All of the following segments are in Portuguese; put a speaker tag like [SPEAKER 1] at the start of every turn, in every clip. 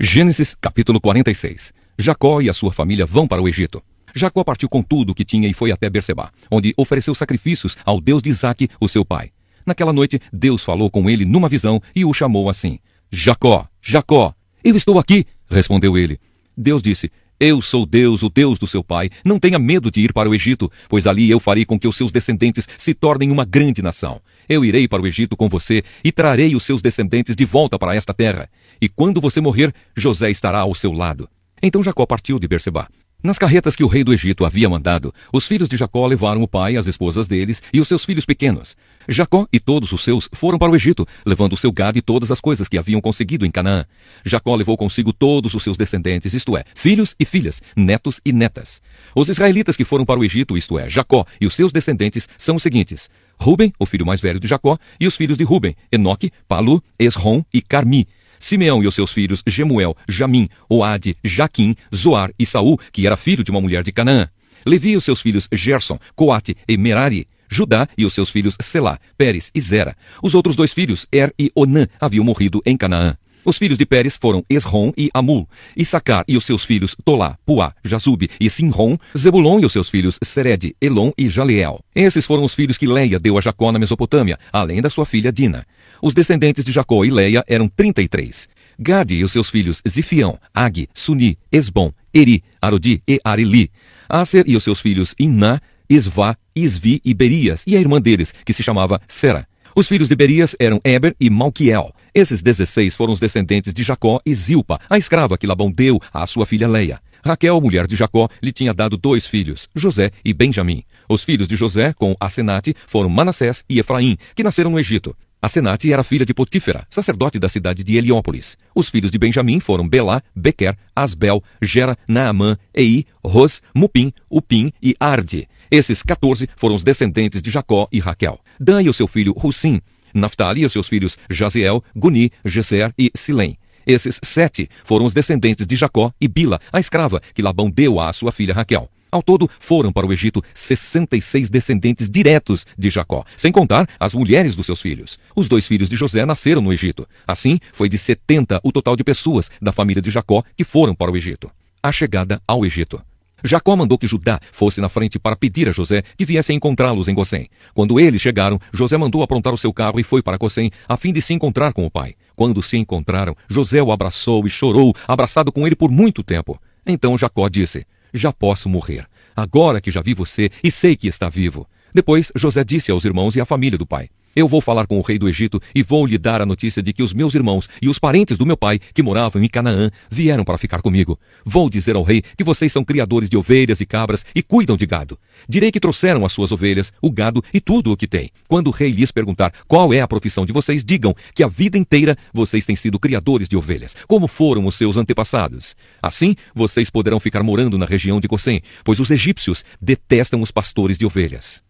[SPEAKER 1] Gênesis capítulo 46. Jacó e a sua família vão para o Egito. Jacó partiu com tudo o que tinha e foi até Berseba, onde ofereceu sacrifícios ao Deus de Isaque, o seu pai. Naquela noite, Deus falou com ele numa visão e o chamou assim: Jacó, Jacó. Eu estou aqui, respondeu ele. Deus disse: Eu sou Deus, o Deus do seu pai. Não tenha medo de ir para o Egito, pois ali eu farei com que os seus descendentes se tornem uma grande nação. Eu irei para o Egito com você e trarei os seus descendentes de volta para esta terra. E quando você morrer, José estará ao seu lado. Então Jacó partiu de Berseba. Nas carretas que o rei do Egito havia mandado, os filhos de Jacó levaram o pai, as esposas deles e os seus filhos pequenos. Jacó e todos os seus foram para o Egito, levando o seu gado e todas as coisas que haviam conseguido em Canaã. Jacó levou consigo todos os seus descendentes, isto é, filhos e filhas, netos e netas. Os israelitas que foram para o Egito, isto é, Jacó e os seus descendentes, são os seguintes: Ruben, o filho mais velho de Jacó, e os filhos de Ruben, Enoque, Palu, Esrom e Carmi. Simeão e os seus filhos Jemuel, Jamim, Oade, Jaquim, Zoar e Saul, que era filho de uma mulher de Canaã. Levi e os seus filhos Gerson, Coate e Merari. Judá e os seus filhos Selá, Pérez e Zera. Os outros dois filhos, Er e Onã, haviam morrido em Canaã. Os filhos de Pérez foram Esrom e Amul. Issacar e os seus filhos Tolá, Puá, Jazube e Simrom. Zebulon e os seus filhos Sered, Elon e Jaleel. Esses foram os filhos que Leia deu a Jacó na Mesopotâmia, além da sua filha Dina. Os descendentes de Jacó e Leia eram 33. Gade e os seus filhos Zifião, Ag, Suni, Esbom, Eri, Arodi e Areli. Aser e os seus filhos Iná, Isvá, Isvi e Berias, e a irmã deles, que se chamava Sera. Os filhos de Berias eram Eber e Malquiel. Esses 16 foram os descendentes de Jacó e Zilpa, a escrava que Labão deu à sua filha Leia. Raquel, mulher de Jacó, lhe tinha dado 2 filhos, José e Benjamim. Os filhos de José, com Asenate, foram Manassés e Efraim, que nasceram no Egito. Asenate era filha de Potífera, sacerdote da cidade de Heliópolis. Os filhos de Benjamim foram Belá, Bequer, Asbel, Gera, Naamã, Ei, Ros, Mupim, Upim e Arde. Esses 14 foram os descendentes de Jacó e Raquel. Dan e o seu filho Russim. Naftali e os seus filhos Jaziel, Guni, Geser e Silém. Esses 7 foram os descendentes de Jacó e Bila, a escrava que Labão deu à sua filha Raquel. Ao todo, foram para o Egito 66 descendentes diretos de Jacó, sem contar as mulheres dos seus filhos. Os 2 filhos de José nasceram no Egito. Assim, foi de 70 o total de pessoas da família de Jacó que foram para o Egito. A chegada ao Egito. Jacó mandou que Judá fosse na frente para pedir a José que viesse encontrá-los em Gosém. Quando eles chegaram, José mandou aprontar o seu carro e foi para Gosém, a fim de se encontrar com o pai. Quando se encontraram, José o abraçou e chorou, abraçado com ele por muito tempo. Então Jacó disse: Já posso morrer, agora que já vi você e sei que está vivo. Depois José disse aos irmãos e à família do pai: Eu vou falar com o rei do Egito e vou lhe dar a notícia de que os meus irmãos e os parentes do meu pai, que moravam em Canaã, vieram para ficar comigo. Vou dizer ao rei que vocês são criadores de ovelhas e cabras e cuidam de gado. Direi que trouxeram as suas ovelhas, o gado e tudo o que têm. Quando o rei lhes perguntar qual é a profissão de vocês, digam que a vida inteira vocês têm sido criadores de ovelhas, como foram os seus antepassados. Assim, vocês poderão ficar morando na região de Gosém, pois os egípcios detestam os pastores de ovelhas.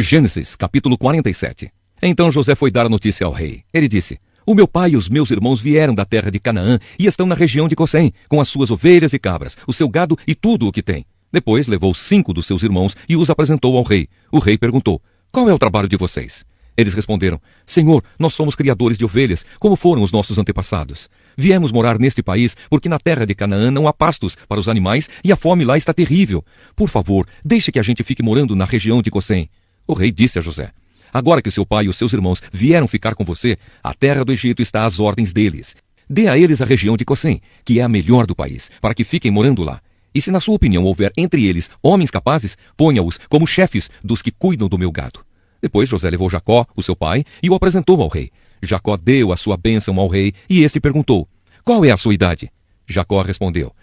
[SPEAKER 1] Gênesis, capítulo 47. Então José foi dar a notícia ao rei. Ele disse: O meu pai e os meus irmãos vieram da terra de Canaã e estão na região de Gosém, com as suas ovelhas e cabras, o seu gado e tudo o que tem. Depois levou 5 dos seus irmãos e os apresentou ao rei. O rei perguntou: Qual é o trabalho de vocês? Eles responderam: Senhor, nós somos criadores de ovelhas, como foram os nossos antepassados. Viemos morar neste país porque na terra de Canaã não há pastos para os animais e a fome lá está terrível. Por favor, deixe que a gente fique morando na região de Gosém. O rei disse a José: Agora que seu pai e os seus irmãos vieram ficar com você, a terra do Egito está às ordens deles. Dê a eles a região de Gosém, que é a melhor do país, para que fiquem morando lá. E se na sua opinião houver entre eles homens capazes, ponha-os como chefes dos que cuidam do meu gado. Depois José levou Jacó, o seu pai, e o apresentou ao rei. Jacó deu a sua bênção ao rei, e este perguntou: Qual é a sua idade? Jacó respondeu: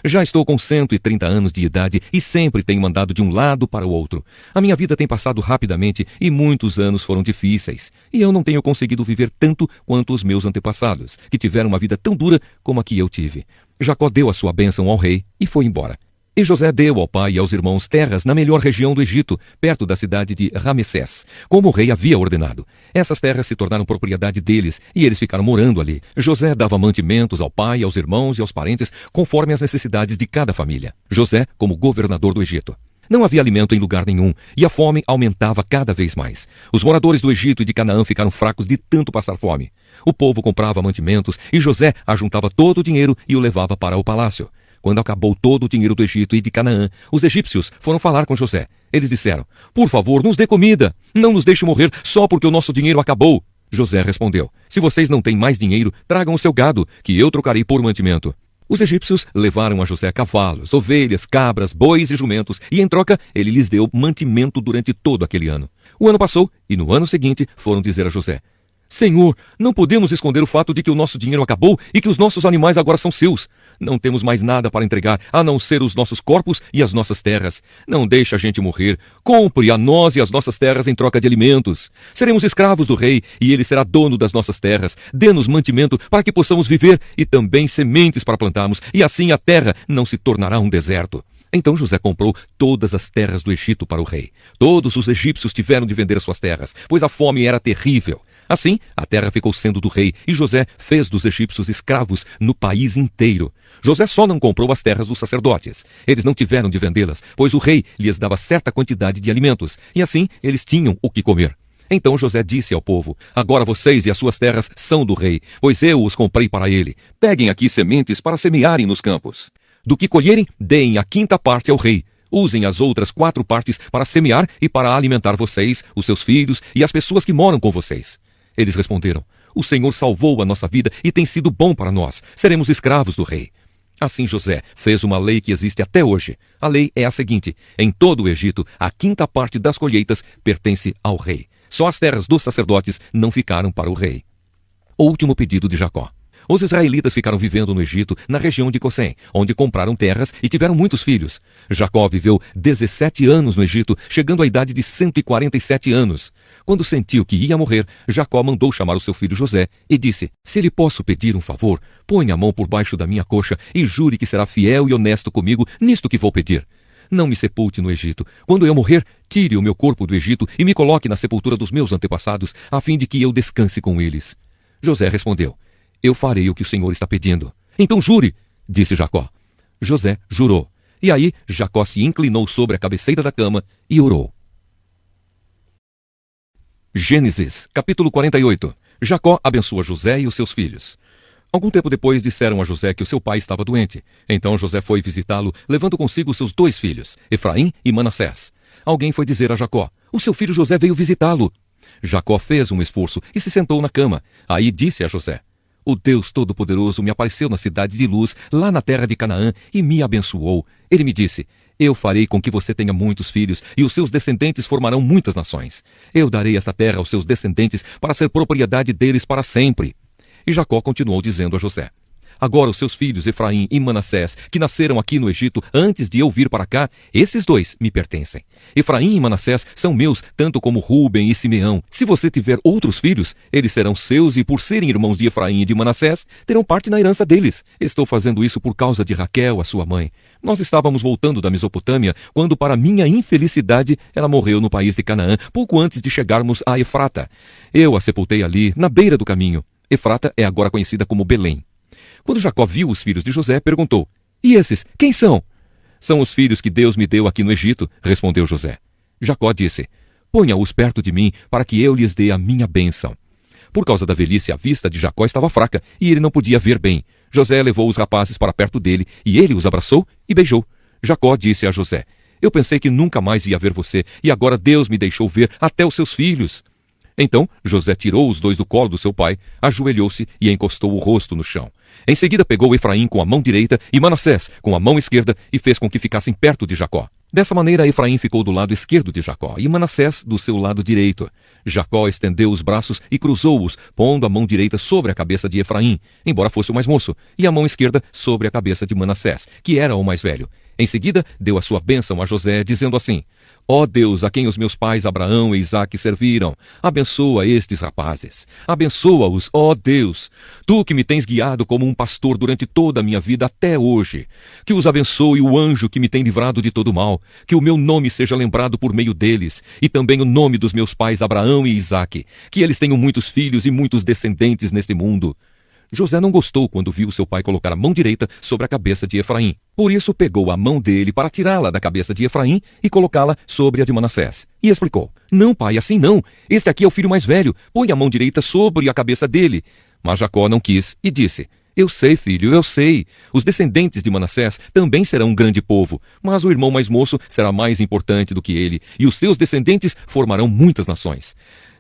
[SPEAKER 1] Já estou com 130 anos de idade e sempre tenho andado de um lado para o outro. A minha vida tem passado rapidamente e muitos anos foram difíceis. E eu não tenho conseguido viver tanto quanto os meus antepassados, que tiveram uma vida tão dura como a que eu tive. Jacó deu a sua bênção ao rei e foi embora. E José deu ao pai e aos irmãos terras na melhor região do Egito, perto da cidade de Ramessés, como o rei havia ordenado. Essas terras se tornaram propriedade deles, e eles ficaram morando ali. José dava mantimentos ao pai, aos irmãos e aos parentes, conforme as necessidades de cada família. José como governador do Egito. Não havia alimento em lugar nenhum, e a fome aumentava cada vez mais. Os moradores do Egito e de Canaã ficaram fracos de tanto passar fome. O povo comprava mantimentos, e José ajuntava todo o dinheiro e o levava para o palácio. Quando acabou todo o dinheiro do Egito e de Canaã, os egípcios foram falar com José. Eles disseram: "Por favor, nos dê comida. Não nos deixe morrer só porque o nosso dinheiro acabou." José respondeu: "Se vocês não têm mais dinheiro, tragam o seu gado, que eu trocarei por mantimento." Os egípcios levaram a José cavalos, ovelhas, cabras, bois e jumentos, e em troca ele lhes deu mantimento durante todo aquele ano. O ano passou, e no ano seguinte foram dizer a José: "Senhor, não podemos esconder o fato de que o nosso dinheiro acabou e que os nossos animais agora são seus. Não temos mais nada para entregar, a não ser os nossos corpos e as nossas terras. Não deixe a gente morrer. Compre a nós e as nossas terras em troca de alimentos. Seremos escravos do rei, e ele será dono das nossas terras. Dê-nos mantimento para que possamos viver, e também sementes para plantarmos, e assim a terra não se tornará um deserto." Então José comprou todas as terras do Egito para o rei. Todos os egípcios tiveram de vender suas terras, pois a fome era terrível. Assim, a terra ficou sendo do rei, e José fez dos egípcios escravos no país inteiro. José só não comprou as terras dos sacerdotes. Eles não tiveram de vendê-las, pois o rei lhes dava certa quantidade de alimentos, e assim eles tinham o que comer. Então José disse ao povo: "Agora vocês e as suas terras são do rei, pois eu os comprei para ele. Peguem aqui sementes para semearem nos campos. Do que colherem, deem a 5ª parte ao rei. Usem as outras 4 partes para semear e para alimentar vocês, os seus filhos e as pessoas que moram com vocês." Eles responderam: "O Senhor salvou a nossa vida e tem sido bom para nós. Seremos escravos do rei." Assim José fez uma lei que existe até hoje. A lei é a seguinte: em todo o Egito, a 5ª parte das colheitas pertence ao rei. Só as terras dos sacerdotes não ficaram para o rei. O último pedido de Jacó. Os israelitas ficaram vivendo no Egito, na região de Gossém, onde compraram terras e tiveram muitos filhos. Jacó viveu 17 anos no Egito, chegando à idade de 147 anos. Quando sentiu que ia morrer, Jacó mandou chamar o seu filho José e disse: "Se lhe posso pedir um favor, ponha a mão por baixo da minha coxa e jure que será fiel e honesto comigo nisto que vou pedir. Não me sepulte no Egito. Quando eu morrer, tire o meu corpo do Egito e me coloque na sepultura dos meus antepassados, a fim de que eu descanse com eles." José respondeu: "Eu farei o que o Senhor está pedindo." "Então jure", disse Jacó. José jurou. E aí Jacó se inclinou sobre a cabeceira da cama e orou. Gênesis, capítulo 48. Jacó abençoa José e os seus filhos. Algum tempo depois disseram a José que o seu pai estava doente. Então José foi visitá-lo, levando consigo seus 2 filhos, Efraim e Manassés. Alguém foi dizer a Jacó: "O seu filho José veio visitá-lo." Jacó fez um esforço e se sentou na cama. Aí disse a José: "O Deus Todo-Poderoso me apareceu na cidade de Luz, lá na terra de Canaã, e me abençoou. Ele me disse: eu farei com que você tenha muitos filhos, e os seus descendentes formarão muitas nações. Eu darei esta terra aos seus descendentes para ser propriedade deles para sempre." E Jacó continuou dizendo a José: "Agora os seus filhos Efraim e Manassés, que nasceram aqui no Egito antes de eu vir para cá, esses 2 me pertencem. Efraim e Manassés são meus, tanto como Rúben e Simeão. Se você tiver outros filhos, eles serão seus, e por serem irmãos de Efraim e de Manassés, terão parte na herança deles. Estou fazendo isso por causa de Raquel, a sua mãe. Nós estávamos voltando da Mesopotâmia, quando, para minha infelicidade, ela morreu no país de Canaã, pouco antes de chegarmos a Efrata. Eu a sepultei ali, na beira do caminho. Efrata é agora conhecida como Belém." Quando Jacó viu os filhos de José, perguntou: "E esses, quem são?" "São os filhos que Deus me deu aqui no Egito", respondeu José. Jacó disse: "Ponha-os perto de mim, para que eu lhes dê a minha bênção." Por causa da velhice, a vista de Jacó estava fraca, e ele não podia ver bem. José levou os rapazes para perto dele, e ele os abraçou e beijou. Jacó disse a José: "Eu pensei que nunca mais ia ver você, e agora Deus me deixou ver até os seus filhos." Então José tirou os 2 do colo do seu pai, ajoelhou-se e encostou o rosto no chão. Em seguida pegou Efraim com a mão direita e Manassés com a mão esquerda e fez com que ficassem perto de Jacó. Dessa maneira Efraim ficou do lado esquerdo de Jacó e Manassés do seu lado direito. Jacó estendeu os braços e cruzou-os, pondo a mão direita sobre a cabeça de Efraim, embora fosse o mais moço, e a mão esquerda sobre a cabeça de Manassés, que era o mais velho. Em seguida deu a sua bênção a José, dizendo assim: "Ó Deus, a quem os meus pais Abraão e Isaque serviram, abençoa estes rapazes. Abençoa-os, ó Deus. Tu que me tens guiado como um pastor durante toda a minha vida até hoje. Que os abençoe o anjo que me tem livrado de todo mal. Que o meu nome seja lembrado por meio deles, e também o nome dos meus pais Abraão e Isaque. Que eles tenham muitos filhos e muitos descendentes neste mundo." José não gostou quando viu seu pai colocar a mão direita sobre a cabeça de Efraim. Por isso pegou a mão dele para tirá-la da cabeça de Efraim e colocá-la sobre a de Manassés. E explicou: Não, pai, assim não. Este aqui é o filho mais velho. Põe a mão direita sobre a cabeça dele. Mas Jacó não quis e disse: Eu sei, filho, eu sei. Os descendentes de Manassés também serão um grande povo, mas o irmão mais moço será mais importante do que ele, e os seus descendentes formarão muitas nações.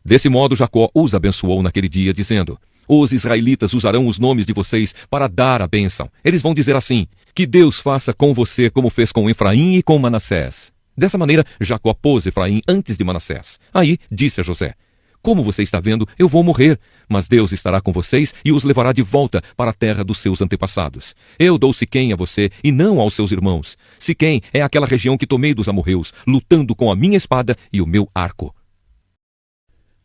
[SPEAKER 1] Desse modo, Jacó os abençoou naquele dia, dizendo: Os israelitas usarão os nomes de vocês para dar a bênção. Eles vão dizer assim: Que Deus faça com você como fez com Efraim e com Manassés. Dessa maneira, Jacó pôs Efraim antes de Manassés. Aí disse a José: Como você está vendo, eu vou morrer, mas Deus estará com vocês e os levará de volta para a terra dos seus antepassados. Eu dou Siquém a você e não aos seus irmãos. Siquém é aquela região que tomei dos amorreus, lutando com a minha espada e o meu arco.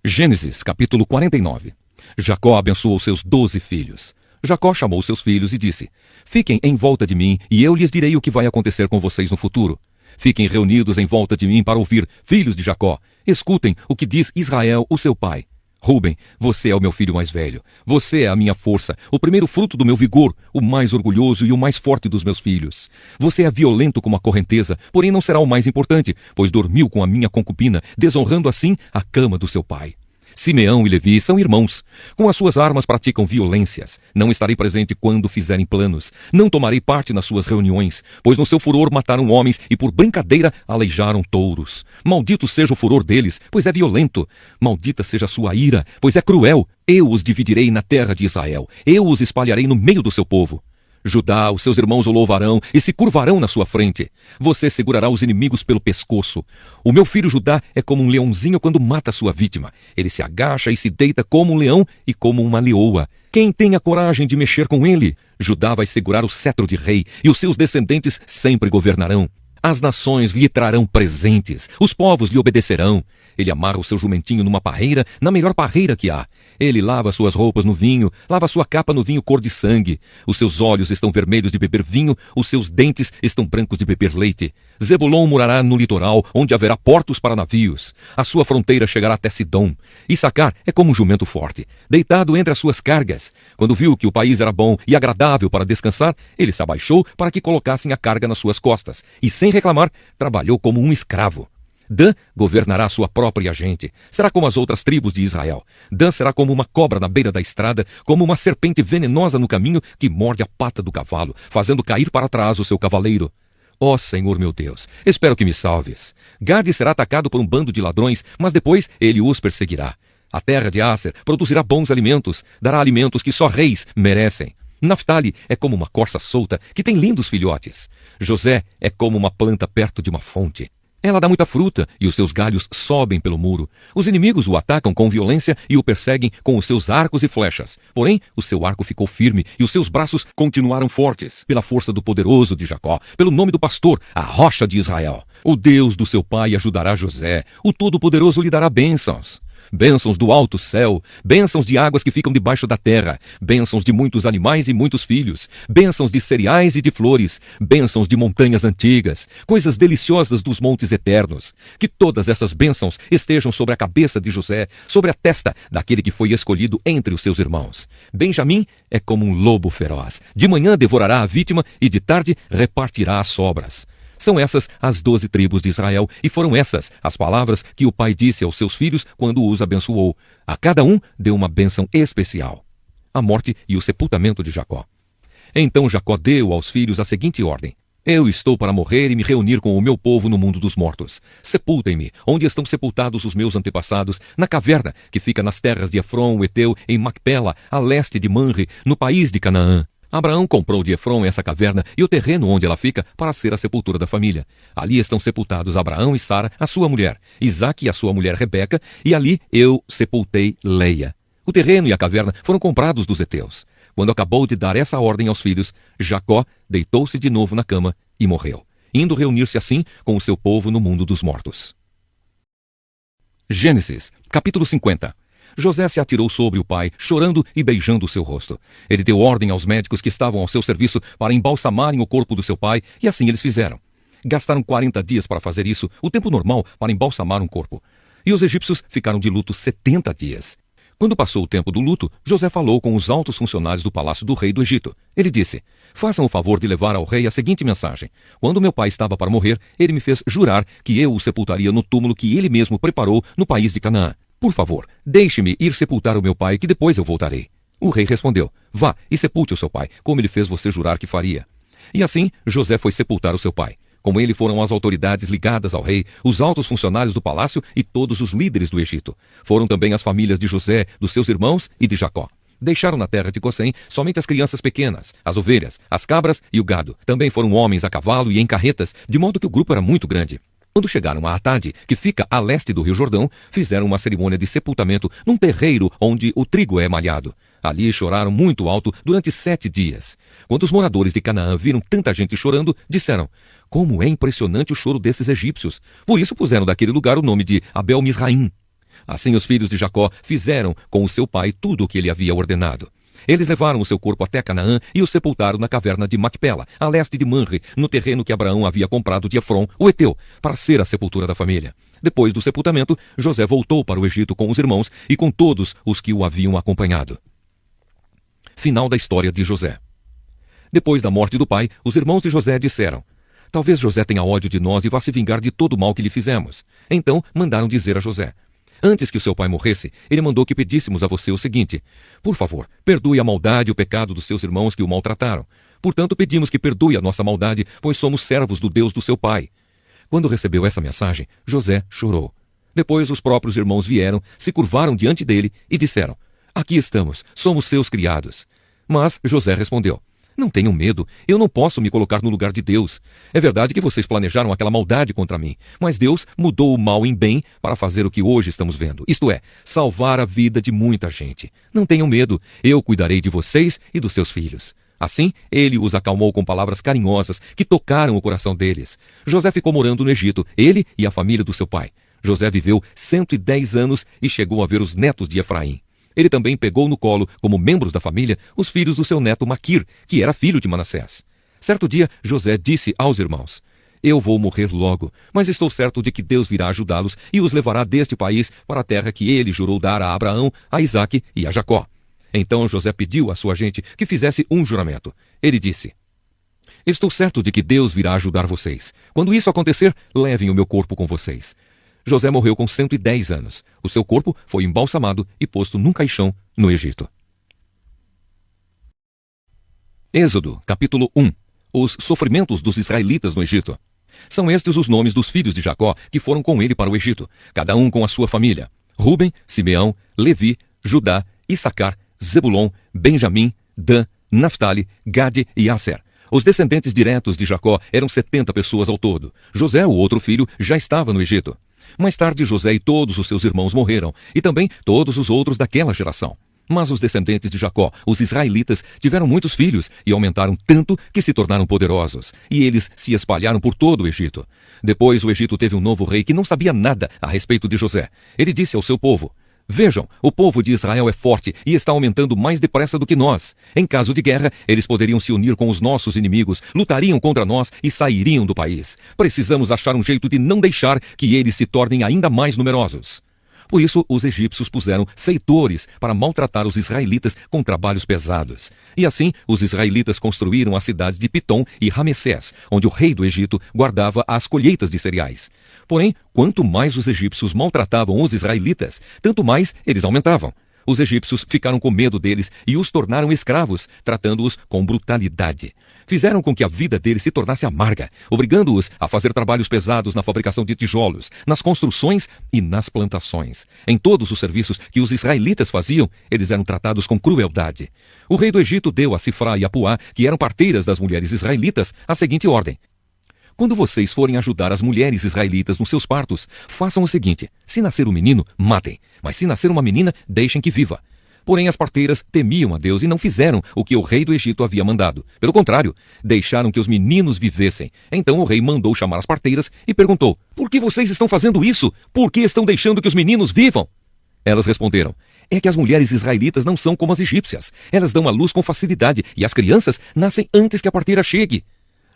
[SPEAKER 1] Gênesis, capítulo 49. Jacó abençoou seus 12 filhos. Jacó chamou seus filhos e disse: Fiquem em volta de mim, e eu lhes direi o que vai acontecer com vocês no futuro. Fiquem reunidos em volta de mim para ouvir, filhos de Jacó. Escutem o que diz Israel, o seu pai. Ruben, você é o meu filho mais velho. Você é a minha força, o primeiro fruto do meu vigor, o mais orgulhoso e o mais forte dos meus filhos. Você é violento como a correnteza, porém não será o mais importante, pois dormiu com a minha concubina, desonrando assim a cama do seu pai. Simeão e Levi são irmãos. Com as suas armas praticam violências. Não estarei presente quando fizerem planos. Não tomarei parte nas suas reuniões, pois no seu furor mataram homens e por brincadeira aleijaram touros. Maldito seja o furor deles, pois é violento. Maldita seja a sua ira, pois é cruel. Eu os dividirei na terra de Israel. Eu os espalharei no meio do seu povo. Judá, os seus irmãos o louvarão e se curvarão na sua frente. Você segurará os inimigos pelo pescoço. O meu filho Judá é como um leãozinho quando mata sua vítima. Ele se agacha e se deita como um leão e como uma leoa. Quem tem a coragem de mexer com ele? Judá vai segurar o cetro de rei e os seus descendentes sempre governarão. As nações lhe trarão presentes, os povos lhe obedecerão. Ele amarra o seu jumentinho numa parreira, na melhor parreira que há. Ele lava suas roupas no vinho, lava sua capa no vinho cor de sangue. Os seus olhos estão vermelhos de beber vinho, os seus dentes estão brancos de beber leite. Zebulon morará no litoral, onde haverá portos para navios. A sua fronteira chegará até Sidom. Issacar é como um jumento forte, deitado entre as suas cargas. Quando viu que o país era bom e agradável para descansar, ele se abaixou para que colocassem a carga nas suas costas, e sem reclamar, trabalhou como um escravo. Dan governará sua própria gente. Será como as outras tribos de Israel. Dan será como uma cobra na beira da estrada, como uma serpente venenosa no caminho que morde a pata do cavalo, fazendo cair para trás o seu cavaleiro. Ó Senhor meu Deus, espero que me salves. Gade será atacado por um bando de ladrões, mas depois ele os perseguirá. A terra de Aser produzirá bons alimentos, dará alimentos que só reis merecem. Naftali é como uma corça solta, que tem lindos filhotes. José é como uma planta perto de uma fonte. Ela dá muita fruta e os seus galhos sobem pelo muro. Os inimigos o atacam com violência e o perseguem com os seus arcos e flechas. Porém, o seu arco ficou firme e os seus braços continuaram fortes, pela força do poderoso de Jacó, pelo nome do pastor, a rocha de Israel. O Deus do seu pai ajudará José. O Todo-Poderoso lhe dará bênçãos. Bênçãos do alto céu, bênçãos de águas que ficam debaixo da terra, bênçãos de muitos animais e muitos filhos, bênçãos de cereais e de flores, bênçãos de montanhas antigas, coisas deliciosas dos montes eternos. Que todas essas bênçãos estejam sobre a cabeça de José, sobre a testa daquele que foi escolhido entre os seus irmãos. Benjamim é como um lobo feroz. De manhã devorará a vítima e de tarde repartirá as sobras. São essas as 12 tribos de Israel, e foram essas as palavras que o pai disse aos seus filhos quando os abençoou. A cada um deu uma bênção especial: a morte e o sepultamento de Jacó. Então Jacó deu aos filhos a seguinte ordem: Eu estou para morrer e me reunir com o meu povo no mundo dos mortos. Sepultem-me, onde estão sepultados os meus antepassados, na caverna que fica nas terras de Efron, o Eteu, em Macpela, a leste de Manre, no país de Canaã. Abraão comprou de Efron essa caverna e o terreno onde ela fica para ser a sepultura da família. Ali estão sepultados Abraão e Sara, a sua mulher, Isaque e a sua mulher Rebeca, e ali eu sepultei Leia. O terreno e a caverna foram comprados dos heteus. Quando acabou de dar essa ordem aos filhos, Jacó deitou-se de novo na cama e morreu, indo reunir-se assim com o seu povo no mundo dos mortos. Gênesis, capítulo 50. José se atirou sobre o pai, chorando e beijando o seu rosto. Ele deu ordem aos médicos que estavam ao seu serviço para embalsamarem o corpo do seu pai, e assim eles fizeram. Gastaram 40 dias para fazer isso, o tempo normal para embalsamar um corpo. E os egípcios ficaram de luto 70 dias. Quando passou o tempo do luto, José falou com os altos funcionários do palácio do rei do Egito. Ele disse: façam o favor de levar ao rei a seguinte mensagem. Quando meu pai estava para morrer, ele me fez jurar que eu o sepultaria no túmulo que ele mesmo preparou no país de Canaã. Por favor, deixe-me ir sepultar o meu pai, que depois eu voltarei. O rei respondeu: vá e sepulte o seu pai, como ele fez você jurar que faria. E assim, José foi sepultar o seu pai. Com ele foram as autoridades ligadas ao rei, os altos funcionários do palácio e todos os líderes do Egito. Foram também as famílias de José, dos seus irmãos e de Jacó. Deixaram na terra de Gozém somente as crianças pequenas, as ovelhas, as cabras e o gado. Também foram homens a cavalo e em carretas, de modo que o grupo era muito grande. Quando chegaram a Atade, que fica a leste do rio Jordão, fizeram uma cerimônia de sepultamento num terreiro onde o trigo é malhado. Ali choraram muito alto durante 7 dias. Quando os moradores de Canaã viram tanta gente chorando, disseram: como é impressionante o choro desses egípcios. Por isso puseram daquele lugar o nome de Abel-Misraim. Assim os filhos de Jacó fizeram com o seu pai tudo o que ele havia ordenado. Eles levaram o seu corpo até Canaã e o sepultaram na caverna de Macpela, a leste de Manre, no terreno que Abraão havia comprado de Efron, o Eteu, para ser a sepultura da família. Depois do sepultamento, José voltou para o Egito com os irmãos e com todos os que o haviam acompanhado. Final da história de José. Depois da morte do pai, os irmãos de José disseram: talvez José tenha ódio de nós e vá se vingar de todo o mal que lhe fizemos. Então mandaram dizer a José: antes que o seu pai morresse, ele mandou que pedíssemos a você o seguinte: por favor, perdoe a maldade e o pecado dos seus irmãos que o maltrataram. Portanto, pedimos que perdoe a nossa maldade, pois somos servos do Deus do seu pai. Quando recebeu essa mensagem, José chorou. Depois os próprios irmãos vieram, se curvaram diante dele e disseram: aqui estamos, somos seus criados. Mas José respondeu: não tenham medo, eu não posso me colocar no lugar de Deus. É verdade que vocês planejaram aquela maldade contra mim, mas Deus mudou o mal em bem para fazer o que hoje estamos vendo, isto é, salvar a vida de muita gente. Não tenham medo, eu cuidarei de vocês e dos seus filhos. Assim, ele os acalmou com palavras carinhosas que tocaram o coração deles. José ficou morando no Egito, ele e a família do seu pai. José viveu 110 anos e chegou a ver os netos de Efraim. Ele também pegou no colo, como membros da família, os filhos do seu neto Maquir, que era filho de Manassés. Certo dia, José disse aos irmãos: eu vou morrer logo, mas estou certo de que Deus virá ajudá-los e os levará deste país para a terra que ele jurou dar a Abraão, a Isaque e a Jacó. Então José pediu à sua gente que fizesse um juramento. Ele disse: estou certo de que Deus virá ajudar vocês. Quando isso acontecer, levem o meu corpo com vocês. José morreu com 110 anos. O seu corpo foi embalsamado e posto num caixão no Egito. Êxodo, capítulo 1. Os sofrimentos dos israelitas no Egito. São estes os nomes dos filhos de Jacó que foram com ele para o Egito, cada um com a sua família: Ruben, Simeão, Levi, Judá, Issacar, Zebulon, Benjamim, Dan, Naftali, Gade e Aser. Os descendentes diretos de Jacó eram 70 pessoas ao todo. José, o outro filho, já estava no Egito. Mais tarde, José e todos os seus irmãos morreram, e também todos os outros daquela geração. Mas os descendentes de Jacó, os israelitas, tiveram muitos filhos e aumentaram tanto que se tornaram poderosos, e eles se espalharam por todo o Egito. Depois o Egito teve um novo rei que não sabia nada a respeito de José. Ele disse ao seu povo: vejam, o povo de Israel é forte e está aumentando mais depressa do que nós. Em caso de guerra, eles poderiam se unir com os nossos inimigos, lutariam contra nós e sairiam do país. Precisamos achar um jeito de não deixar que eles se tornem ainda mais numerosos. Por isso, os egípcios puseram feitores para maltratar os israelitas com trabalhos pesados. E assim, os israelitas construíram a cidade de Pitom e Ramessés, onde o rei do Egito guardava as colheitas de cereais. Porém, quanto mais os egípcios maltratavam os israelitas, tanto mais eles aumentavam. Os egípcios ficaram com medo deles e os tornaram escravos, tratando-os com brutalidade. Fizeram com que a vida deles se tornasse amarga, obrigando-os a fazer trabalhos pesados na fabricação de tijolos, nas construções e nas plantações. Em todos os serviços que os israelitas faziam, eles eram tratados com crueldade. O rei do Egito deu a Sifrá e a Puá, que eram parteiras das mulheres israelitas, a seguinte ordem: quando vocês forem ajudar as mulheres israelitas nos seus partos, façam o seguinte: se nascer um menino, matem, mas se nascer uma menina, deixem que viva. Porém, as parteiras temiam a Deus e não fizeram o que o rei do Egito havia mandado. Pelo contrário, deixaram que os meninos vivessem. Então o rei mandou chamar as parteiras e perguntou: por que vocês estão fazendo isso? Por que estão deixando que os meninos vivam? Elas responderam: é que as mulheres israelitas não são como as egípcias. Elas dão à luz com facilidade e as crianças nascem antes que a parteira chegue.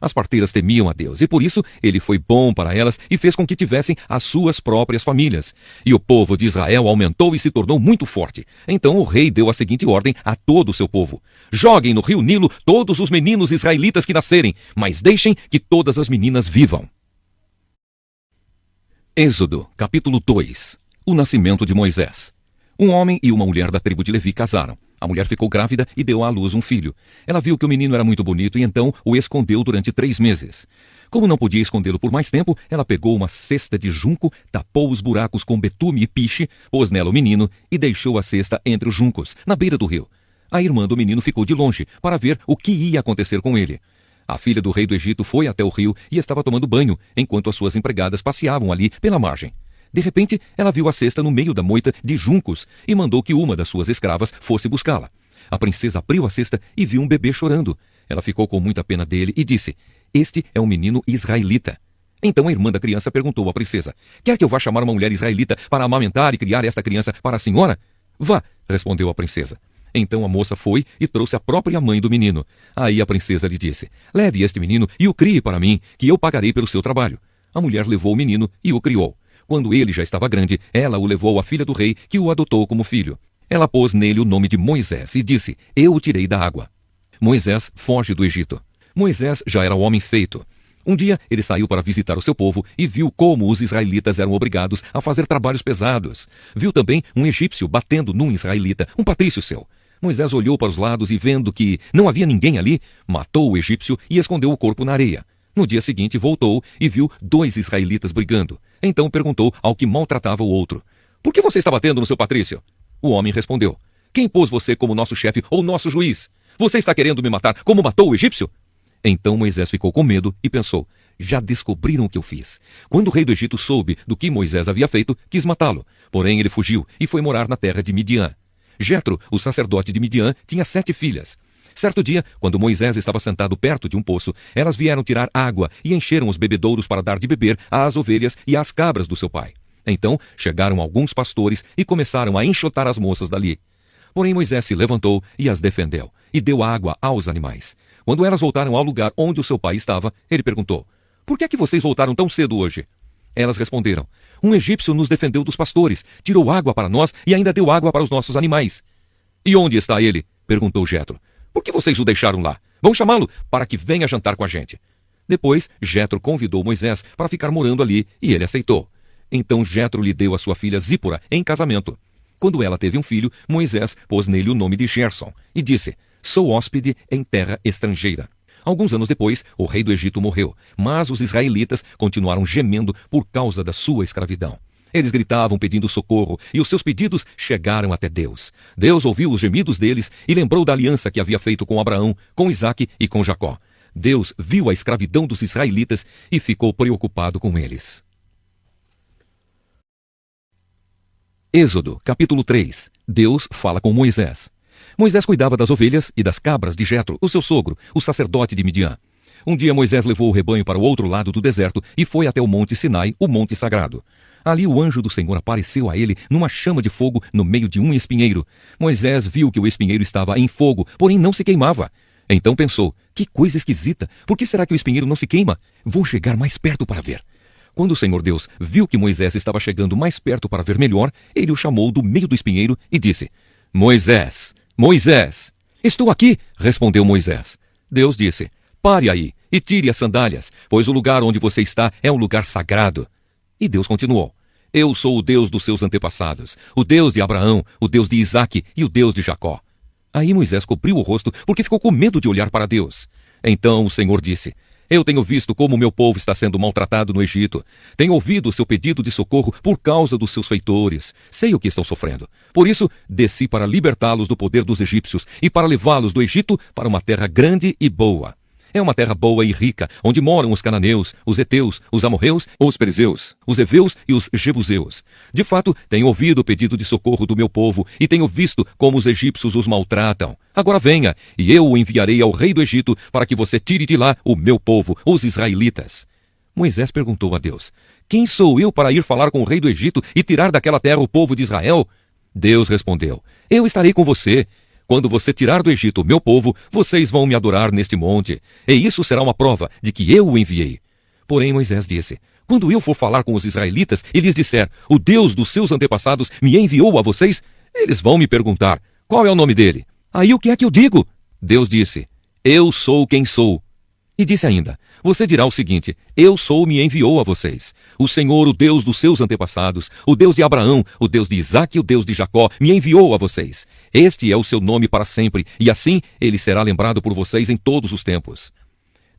[SPEAKER 1] As parteiras temiam a Deus, e por isso ele foi bom para elas e fez com que tivessem as suas próprias famílias. E o povo de Israel aumentou e se tornou muito forte. Então o rei deu a seguinte ordem a todo o seu povo: joguem no rio Nilo todos os meninos israelitas que nascerem, mas deixem que todas as meninas vivam. Êxodo, capítulo 2. O nascimento de Moisés. Um homem e uma mulher da tribo de Levi casaram. A mulher ficou grávida e deu à luz um filho. Ela viu que o menino era muito bonito e então o escondeu durante 3 meses. Como não podia escondê-lo por mais tempo, ela pegou uma cesta de junco, tapou os buracos com betume e piche, pôs nela o menino e deixou a cesta entre os juncos, na beira do rio. A irmã do menino ficou de longe para ver o que ia acontecer com ele. A filha do rei do Egito foi até o rio e estava tomando banho, enquanto as suas empregadas passeavam ali pela margem. De repente, ela viu a cesta no meio da moita de juncos e mandou que uma das suas escravas fosse buscá-la. A princesa abriu a cesta e viu um bebê chorando. Ela ficou com muita pena dele e disse: "Este é um menino israelita." Então a irmã da criança perguntou à princesa: "Quer que eu vá chamar uma mulher israelita para amamentar e criar esta criança para a senhora?" "Vá", respondeu a princesa. Então a moça foi e trouxe a própria mãe do menino. Aí a princesa lhe disse: "Leve este menino e o crie para mim, que eu pagarei pelo seu trabalho." A mulher levou o menino e o criou. Quando ele já estava grande, ela o levou à filha do rei, que o adotou como filho. Ela pôs nele o nome de Moisés e disse: "Eu o tirei da água." Moisés foge do Egito. Moisés já era homem feito. Um dia ele saiu para visitar o seu povo e viu como os israelitas eram obrigados a fazer trabalhos pesados. Viu também um egípcio batendo num israelita, um patrício seu. Moisés olhou para os lados e, vendo que não havia ninguém ali, matou o egípcio e escondeu o corpo na areia. No dia seguinte voltou e viu 2 israelitas brigando. Então perguntou ao que maltratava o outro: "Por que você está batendo no seu patrício?" O homem respondeu: "Quem pôs você como nosso chefe ou nosso juiz? Você está querendo me matar como matou o egípcio?" Então Moisés ficou com medo e pensou: já descobriram o que eu fiz. Quando o rei do Egito soube do que Moisés havia feito, quis matá-lo. Porém ele fugiu e foi morar na terra de Midian. Jetro, o sacerdote de Midian, tinha 7 filhas. Certo dia, quando Moisés estava sentado perto de um poço, elas vieram tirar água e encheram os bebedouros para dar de beber às ovelhas e às cabras do seu pai. Então chegaram alguns pastores e começaram a enxotar as moças dali. Porém Moisés se levantou e as defendeu, e deu água aos animais. Quando elas voltaram ao lugar onde o seu pai estava, ele perguntou: "Por que é que vocês voltaram tão cedo hoje?" Elas responderam: "Um egípcio nos defendeu dos pastores, tirou água para nós e ainda deu água para os nossos animais." "E onde está ele?" perguntou Jetro. "Por que vocês o deixaram lá? Vão chamá-lo para que venha jantar com a gente." Depois, Jetro convidou Moisés para ficar morando ali e ele aceitou. Então Jetro lhe deu a sua filha Zípora em casamento. Quando ela teve um filho, Moisés pôs nele o nome de Gerson e disse: "Sou hóspede em terra estrangeira." Alguns anos depois, o rei do Egito morreu, mas os israelitas continuaram gemendo por causa da sua escravidão. Eles gritavam pedindo socorro, e os seus pedidos chegaram até Deus. Deus ouviu os gemidos deles e lembrou da aliança que havia feito com Abraão, com Isaque e com Jacó. Deus viu a escravidão dos israelitas e ficou preocupado com eles. Êxodo, capítulo 3. Deus fala com Moisés. Moisés cuidava das ovelhas e das cabras de Jetro, o seu sogro, o sacerdote de Midian. Um dia Moisés levou o rebanho para o outro lado do deserto e foi até o monte Sinai, o monte sagrado. Ali o anjo do Senhor apareceu a ele numa chama de fogo no meio de um espinheiro. Moisés viu que o espinheiro estava em fogo, porém não se queimava. Então pensou: que coisa esquisita, por que será que o espinheiro não se queima? Vou chegar mais perto para ver. Quando o Senhor Deus viu que Moisés estava chegando mais perto para ver melhor, ele o chamou do meio do espinheiro e disse: "Moisés, Moisés!" "Estou aqui", respondeu Moisés. Deus disse: "Pare aí e tire as sandálias, pois o lugar onde você está é um lugar sagrado." E Deus continuou: "Eu sou o Deus dos seus antepassados, o Deus de Abraão, o Deus de Isaque e o Deus de Jacó." Aí Moisés cobriu o rosto porque ficou com medo de olhar para Deus. Então o Senhor disse: "Eu tenho visto como o meu povo está sendo maltratado no Egito. Tenho ouvido o seu pedido de socorro por causa dos seus feitores. Sei o que estão sofrendo. Por isso, desci para libertá-los do poder dos egípcios e para levá-los do Egito para uma terra grande e boa. É uma terra boa e rica, onde moram os cananeus, os heteus, os amorreus, os perizeus, os heveus e os jebuseus. De fato, tenho ouvido o pedido de socorro do meu povo e tenho visto como os egípcios os maltratam. Agora venha, e eu o enviarei ao rei do Egito para que você tire de lá o meu povo, os israelitas." Moisés perguntou a Deus: "Quem sou eu para ir falar com o rei do Egito e tirar daquela terra o povo de Israel?" Deus respondeu: "Eu estarei com você. Quando você tirar do Egito o meu povo, vocês vão me adorar neste monte, e isso será uma prova de que eu o enviei. Porém Moisés disse: quando eu for falar com os israelitas e lhes disser, o Deus dos seus antepassados me enviou a vocês, eles vão me perguntar, qual é o nome dele? Aí o que é que eu digo? Deus disse, eu sou quem sou. E disse ainda, você dirá o seguinte, eu sou me enviou a vocês. O Senhor, o Deus dos seus antepassados, o Deus de Abraão, o Deus de Isaque e o Deus de Jacó, me enviou a vocês. Este é o seu nome para sempre, e assim ele será lembrado por vocês em todos os tempos.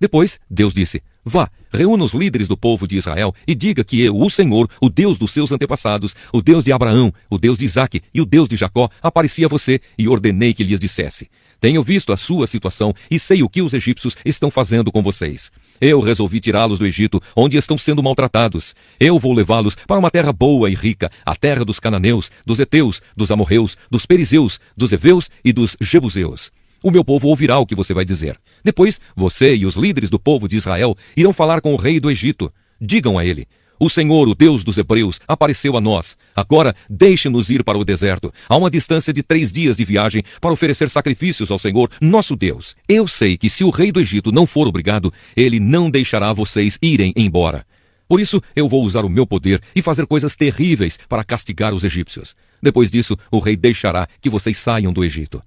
[SPEAKER 1] Depois, Deus disse, vá, reúna os líderes do povo de Israel e diga que eu, o Senhor, o Deus dos seus antepassados, o Deus de Abraão, o Deus de Isaque e o Deus de Jacó, apareci a você e ordenei que lhes dissesse. Tenho visto a sua situação e sei o que os egípcios estão fazendo com vocês. Eu resolvi tirá-los do Egito, onde estão sendo maltratados. Eu vou levá-los para uma terra boa e rica, a terra dos cananeus, dos heteus, dos amorreus, dos perizeus, dos heveus e dos jebuseus. O meu povo ouvirá o que você vai dizer. Depois, você e os líderes do povo de Israel irão falar com o rei do Egito. Digam a ele, o Senhor, o Deus dos hebreus, apareceu a nós. Agora, deixe-nos ir para o deserto, a uma distância de 3 dias de viagem, para oferecer sacrifícios ao Senhor, nosso Deus. Eu sei que se o rei do Egito não for obrigado, ele não deixará vocês irem embora. Por isso, eu vou usar o meu poder e fazer coisas terríveis para castigar os egípcios. Depois disso, o rei deixará que vocês saiam do Egito.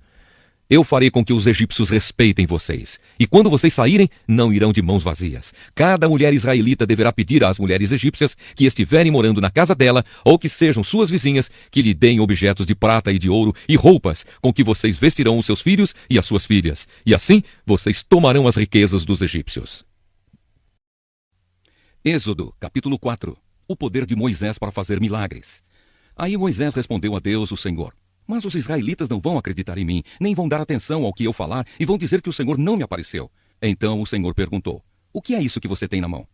[SPEAKER 1] Eu farei com que os egípcios respeitem vocês. E quando vocês saírem, não irão de mãos vazias. Cada mulher israelita deverá pedir às mulheres egípcias que estiverem morando na casa dela, ou que sejam suas vizinhas, que lhe deem objetos de prata e de ouro e roupas, com que vocês vestirão os seus filhos e as suas filhas. E assim, vocês tomarão as riquezas dos egípcios. Êxodo, capítulo 4. O poder de Moisés para fazer milagres. Aí Moisés respondeu a Deus, o Senhor. Mas os israelitas não vão acreditar em mim, nem vão dar atenção ao que eu falar e vão dizer que o Senhor não me apareceu. Então o Senhor perguntou, o que é isso que você tem na mão?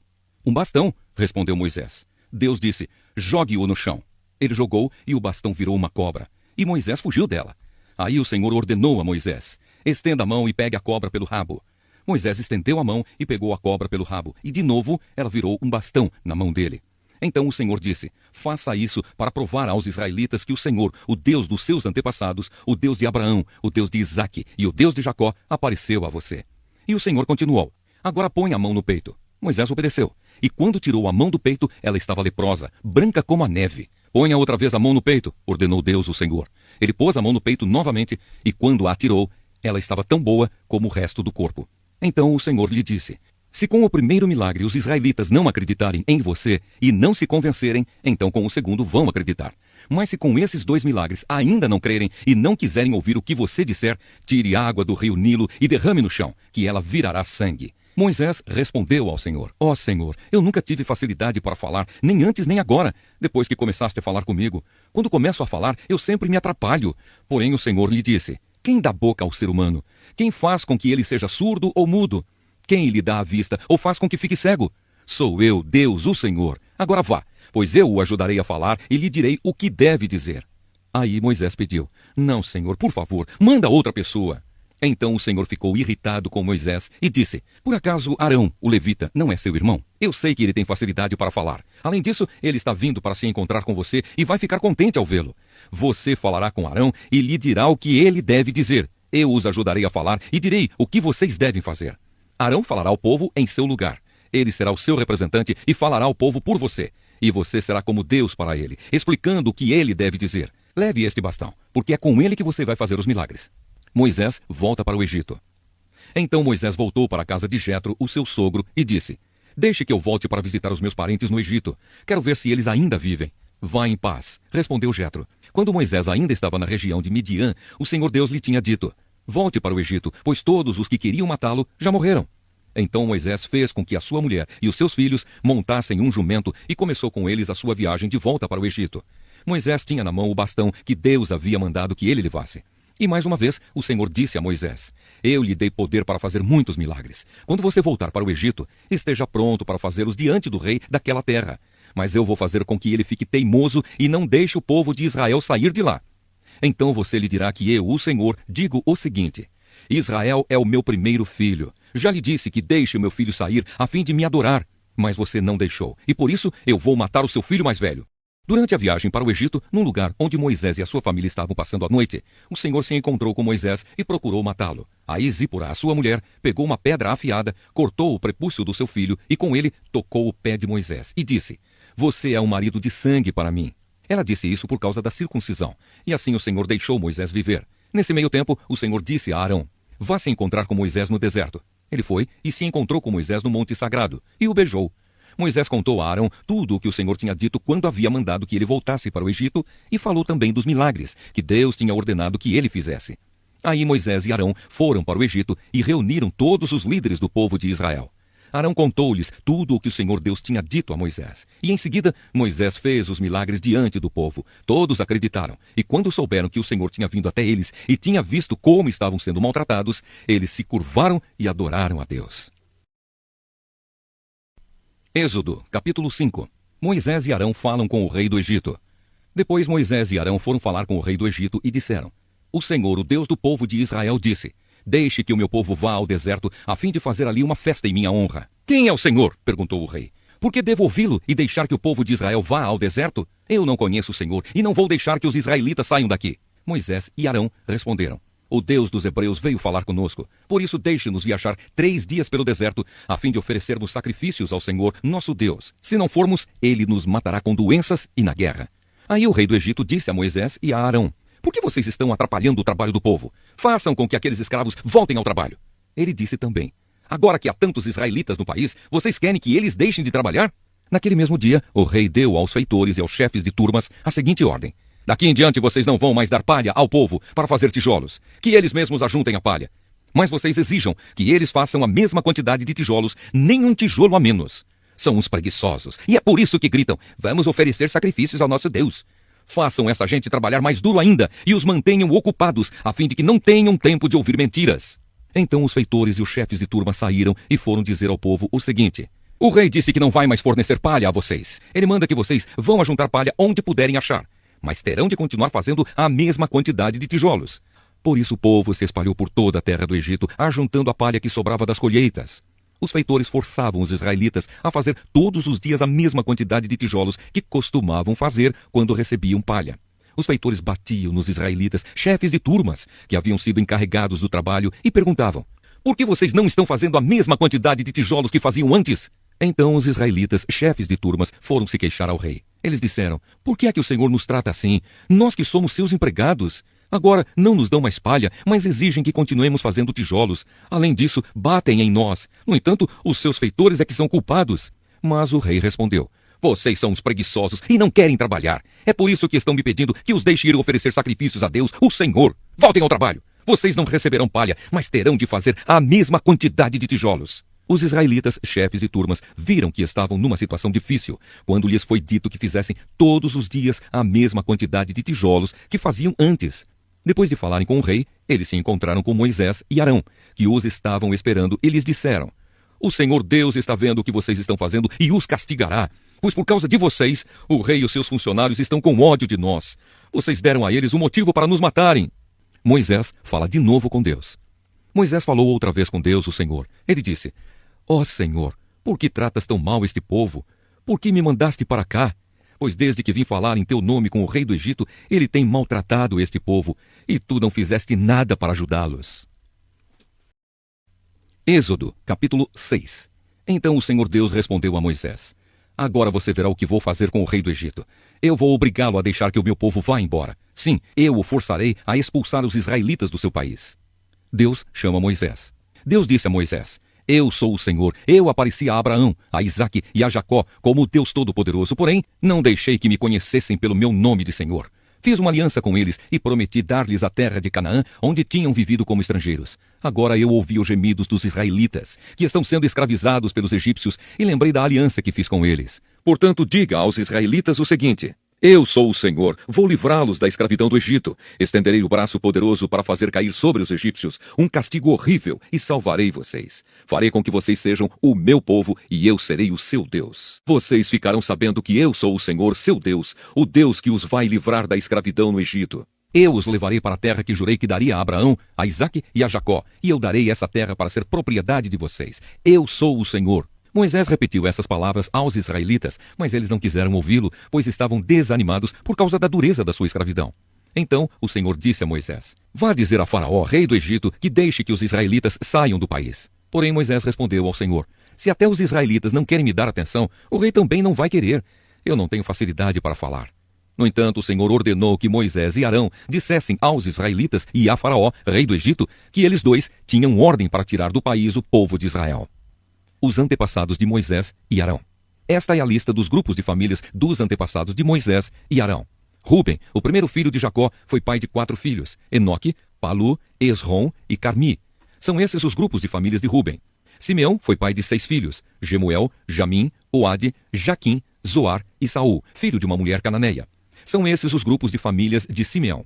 [SPEAKER 1] Um bastão, respondeu Moisés. Deus disse, jogue-o no chão. Ele jogou e o bastão virou uma cobra. E Moisés fugiu dela. Aí o Senhor ordenou a Moisés, estenda a mão e pegue a cobra pelo rabo. Moisés estendeu a mão e pegou a cobra pelo rabo, e de novo ela virou um bastão na mão dele. Então o Senhor disse, faça isso para provar aos israelitas que o Senhor, o Deus dos seus antepassados, o Deus de Abraão, o Deus de Isaque e o Deus de Jacó, apareceu a você. E o Senhor continuou, agora põe a mão no peito. Moisés obedeceu, e quando tirou a mão do peito, ela estava leprosa, branca como a neve. Ponha outra vez a mão no peito, ordenou Deus o Senhor. Ele pôs a mão no peito novamente, e quando a tirou, ela estava tão boa como o resto do corpo. Então o Senhor lhe disse, se com o primeiro milagre os israelitas não acreditarem em você e não se convencerem, então com o segundo vão acreditar. Mas se com esses 2 milagres ainda não crerem e não quiserem ouvir o que você disser, tire água do rio Nilo e derrame no chão, que ela virará sangue. Moisés respondeu ao Senhor, ó Senhor, eu nunca tive facilidade para falar, nem antes nem agora, depois que começaste a falar comigo. Quando começo a falar, eu sempre me atrapalho. Porém o Senhor lhe disse, quem dá boca ao ser humano? Quem faz com que ele seja surdo ou mudo? Quem lhe dá a vista ou faz com que fique cego? Sou eu, Deus, o Senhor. Agora vá, pois eu o ajudarei a falar e lhe direi o que deve dizer. Aí Moisés pediu, não, Senhor, por favor, manda outra pessoa. Então o Senhor ficou irritado com Moisés e disse, por acaso Arão, o levita, não é seu irmão? Eu sei que ele tem facilidade para falar. Além disso, ele está vindo para se encontrar com você e vai ficar contente ao vê-lo. Você falará com Arão e lhe dirá o que ele deve dizer. Eu os ajudarei a falar e direi o que vocês devem fazer. Arão falará ao povo em seu lugar. Ele será o seu representante e falará ao povo por você. E você será como Deus para ele, explicando o que ele deve dizer. Leve este bastão, porque é com ele que você vai fazer os milagres. Moisés volta para o Egito. Então Moisés voltou para a casa de Jetro, o seu sogro, e disse, deixe que eu volte para visitar os meus parentes no Egito. Quero ver se eles ainda vivem. Vá em paz, respondeu Jetro. Quando Moisés ainda estava na região de Midian, o Senhor Deus lhe tinha dito, volte para o Egito, pois todos os que queriam matá-lo já morreram. Então Moisés fez com que a sua mulher e os seus filhos montassem um jumento e começou com eles a sua viagem de volta para o Egito. Moisés tinha na mão o bastão que Deus havia mandado que ele levasse. E mais uma vez o Senhor disse a Moisés, eu lhe dei poder para fazer muitos milagres. Quando você voltar para o Egito, esteja pronto para fazê-los diante do rei daquela terra. Mas eu vou fazer com que ele fique teimoso e não deixe o povo de Israel sair de lá. Então você lhe dirá que eu, o Senhor, digo o seguinte, Israel é o meu primeiro filho. Já lhe disse que deixe o meu filho sair a fim de me adorar, mas você não deixou, e por isso eu vou matar o seu filho mais velho. Durante a viagem para o Egito, num lugar onde Moisés e a sua família estavam passando a noite, o Senhor se encontrou com Moisés e procurou matá-lo. Aí Zípora, a sua mulher, pegou uma pedra afiada, cortou o prepúcio do seu filho e com ele tocou o pé de Moisés e disse: "Você é um marido de sangue para mim." Ela disse isso por causa da circuncisão. E assim o Senhor deixou Moisés viver. Nesse meio tempo, o Senhor disse a Arão: "Vá se encontrar com Moisés no deserto." Ele foi e se encontrou com Moisés no monte sagrado e o beijou. Moisés contou a Arão tudo o que o Senhor tinha dito quando havia mandado que ele voltasse para o Egito e falou também dos milagres que Deus tinha ordenado que ele fizesse. Aí Moisés e Arão foram para o Egito e reuniram todos os líderes do povo de Israel. Arão contou-lhes tudo o que o Senhor Deus tinha dito a Moisés. E em seguida, Moisés fez os milagres diante do povo. Todos acreditaram. E quando souberam que o Senhor tinha vindo até eles e tinha visto como estavam sendo maltratados, eles se curvaram e adoraram a Deus. Êxodo, capítulo 5. Moisés e Arão falam com o rei do Egito. Depois Moisés e Arão foram falar com o rei do Egito e disseram: "O Senhor, o Deus do povo de Israel, disse: Deixe que o meu povo vá ao deserto, a fim de fazer ali uma festa em minha honra." "Quem é o Senhor?" perguntou o rei. "Por que devo ouvi-lo e deixar que o povo de Israel vá ao deserto? Eu não conheço o Senhor e não vou deixar que os israelitas saiam daqui." Moisés e Arão responderam: "O Deus dos hebreus veio falar conosco. Por isso deixe-nos viajar 3 dias pelo deserto, a fim de oferecermos sacrifícios ao Senhor, nosso Deus. Se não formos, ele nos matará com doenças e na guerra." Aí o rei do Egito disse a Moisés e a Arão: "Por que vocês estão atrapalhando o trabalho do povo? Façam com que aqueles escravos voltem ao trabalho." Ele disse também: "Agora que há tantos israelitas no país, vocês querem que eles deixem de trabalhar?" Naquele mesmo dia, o rei deu aos feitores e aos chefes de turmas a seguinte ordem: "Daqui em diante vocês não vão mais dar palha ao povo para fazer tijolos, que eles mesmos ajuntem a palha. Mas vocês exijam que eles façam a mesma quantidade de tijolos, nem um tijolo a menos. São uns preguiçosos, e é por isso que gritam: 'Vamos oferecer sacrifícios ao nosso Deus.' Façam essa gente trabalhar mais duro ainda e os mantenham ocupados, a fim de que não tenham tempo de ouvir mentiras." Então os feitores e os chefes de turma saíram e foram dizer ao povo o seguinte: "O rei disse que não vai mais fornecer palha a vocês. Ele manda que vocês vão ajuntar palha onde puderem achar, mas terão de continuar fazendo a mesma quantidade de tijolos." Por isso o povo se espalhou por toda a terra do Egito, ajuntando a palha que sobrava das colheitas. Os feitores forçavam os israelitas a fazer todos os dias a mesma quantidade de tijolos que costumavam fazer quando recebiam palha. Os feitores batiam nos israelitas, chefes de turmas, que haviam sido encarregados do trabalho, e perguntavam: "Por que vocês não estão fazendo a mesma quantidade de tijolos que faziam antes?" Então os israelitas, chefes de turmas, foram se queixar ao rei. Eles disseram: "Por que é que o Senhor nos trata assim? Nós que somos seus empregados. Agora não nos dão mais palha, mas exigem que continuemos fazendo tijolos. Além disso, batem em nós. No entanto, os seus feitores é que são culpados." Mas o rei respondeu: "Vocês são uns preguiçosos e não querem trabalhar. É por isso que estão me pedindo que os deixe ir oferecer sacrifícios a Deus, o Senhor. Voltem ao trabalho. Vocês não receberão palha, mas terão de fazer a mesma quantidade de tijolos." Os israelitas, chefes de turmas, viram que estavam numa situação difícil, quando lhes foi dito que fizessem todos os dias a mesma quantidade de tijolos que faziam antes. Depois de falarem com o rei, eles se encontraram com Moisés e Arão, que os estavam esperando, e lhes disseram: "O Senhor Deus está vendo o que vocês estão fazendo e os castigará, pois por causa de vocês, o rei e os seus funcionários estão com ódio de nós. Vocês deram a eles um motivo para nos matarem." Moisés fala de novo com Deus. Moisés falou outra vez com Deus, o Senhor. Ele disse: "Ó Senhor, por que tratas tão mal este povo? Por que me mandaste para cá? Pois desde que vim falar em teu nome com o rei do Egito, ele tem maltratado este povo, e tu não fizeste nada para ajudá-los." Êxodo, capítulo 6. Então o Senhor Deus respondeu a Moisés: "Agora você verá o que vou fazer com o rei do Egito. Eu vou obrigá-lo a deixar que o meu povo vá embora. Sim, eu o forçarei a expulsar os israelitas do seu país." Deus chama Moisés. Deus disse a Moisés: "Eu sou o Senhor. Eu apareci a Abraão, a Isaque e a Jacó como o Deus Todo-Poderoso, porém não deixei que me conhecessem pelo meu nome de Senhor. Fiz uma aliança com eles e prometi dar-lhes a terra de Canaã, onde tinham vivido como estrangeiros. Agora eu ouvi os gemidos dos israelitas, que estão sendo escravizados pelos egípcios, e lembrei da aliança que fiz com eles. Portanto, diga aos israelitas o seguinte: eu sou o Senhor, vou livrá-los da escravidão do Egito. Estenderei o braço poderoso para fazer cair sobre os egípcios um castigo horrível e salvarei vocês. Farei com que vocês sejam o meu povo e eu serei o seu Deus. Vocês ficarão sabendo que eu sou o Senhor, seu Deus, o Deus que os vai livrar da escravidão no Egito. Eu os levarei para a terra que jurei que daria a Abraão, a Isaque e a Jacó, e eu darei essa terra para ser propriedade de vocês. Eu sou o Senhor. Moisés repetiu essas palavras aos israelitas, mas eles não quiseram ouvi-lo, pois estavam desanimados por causa da dureza da sua escravidão. Então o Senhor disse a Moisés: Vá dizer a Faraó, rei do Egito, que deixe que os israelitas saiam do país. Porém Moisés respondeu ao Senhor: Se até os israelitas não querem me dar atenção, o rei também não vai querer. Eu não tenho facilidade para falar. No entanto, o Senhor ordenou que Moisés e Arão dissessem aos israelitas e a Faraó, rei do Egito, que eles dois tinham ordem para tirar do país o povo de Israel. Os antepassados de Moisés e Arão. Esta é a lista dos grupos de famílias dos antepassados de Moisés e Arão. Ruben, o primeiro filho de Jacó, foi pai de 4 filhos: Enoque, Palu, Esrom e Carmi. São esses os grupos de famílias de Ruben. Simeão foi pai de 6 filhos: Gemuel, Jamim, Oade, Jaquim, Zoar e Saul, filho de uma mulher cananeia. São esses os grupos de famílias de Simeão.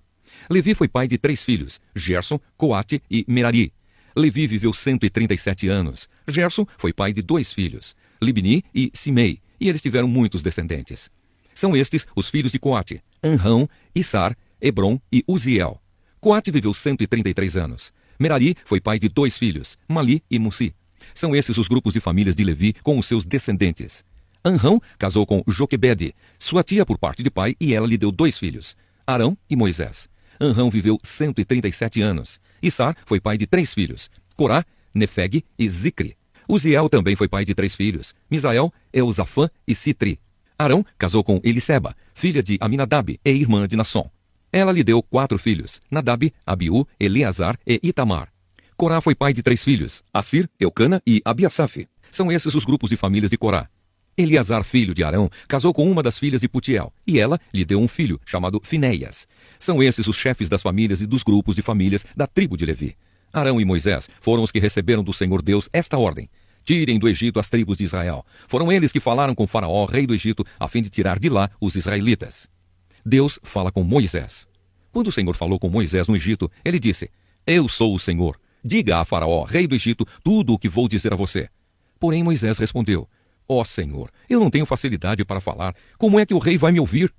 [SPEAKER 1] Levi foi pai de 3 filhos: Gerson, Coate e Merari. Levi viveu 137 anos. Gerson foi pai de 2 filhos, Libni e Simei, e eles tiveram muitos descendentes. São estes os filhos de Coate: Anrão, Issar, Hebron e Uziel. Coate viveu 133 anos. Merari foi pai de 2 filhos, Mali e Mussi. São esses os grupos de famílias de Levi com os seus descendentes. Anrão casou com Joquebede, sua tia por parte de pai, e ela lhe deu 2 filhos, Arão e Moisés. Anrão viveu 137 anos. Issar foi pai de 3 filhos, Corá, Nefeg e Zicri. Uziel também foi pai de 3 filhos, Misael, Eusafã e Citri. Arão casou com Eliseba, filha de Aminadab e irmã de Nasson. Ela lhe deu 4 filhos, Nadab, Abiú, Eleazar e Itamar. Corá foi pai de 3 filhos, Assir, Eucana e Abiasaf. São esses os grupos de famílias de Corá. Eleazar, filho de Arão, casou com uma das filhas de Putiel, e ela lhe deu um filho, chamado Finéias. São esses os chefes das famílias e dos grupos de famílias da tribo de Levi. Arão e Moisés foram os que receberam do Senhor Deus esta ordem: Tirem do Egito as tribos de Israel. Foram eles que falaram com Faraó, rei do Egito, a fim de tirar de lá os israelitas. Deus fala com Moisés. Quando o Senhor falou com Moisés no Egito, ele disse: Eu sou o Senhor. Diga a Faraó, rei do Egito, tudo o que vou dizer a você. Porém Moisés respondeu: Ó Senhor, eu não tenho facilidade para falar. Como é que o rei vai me ouvir?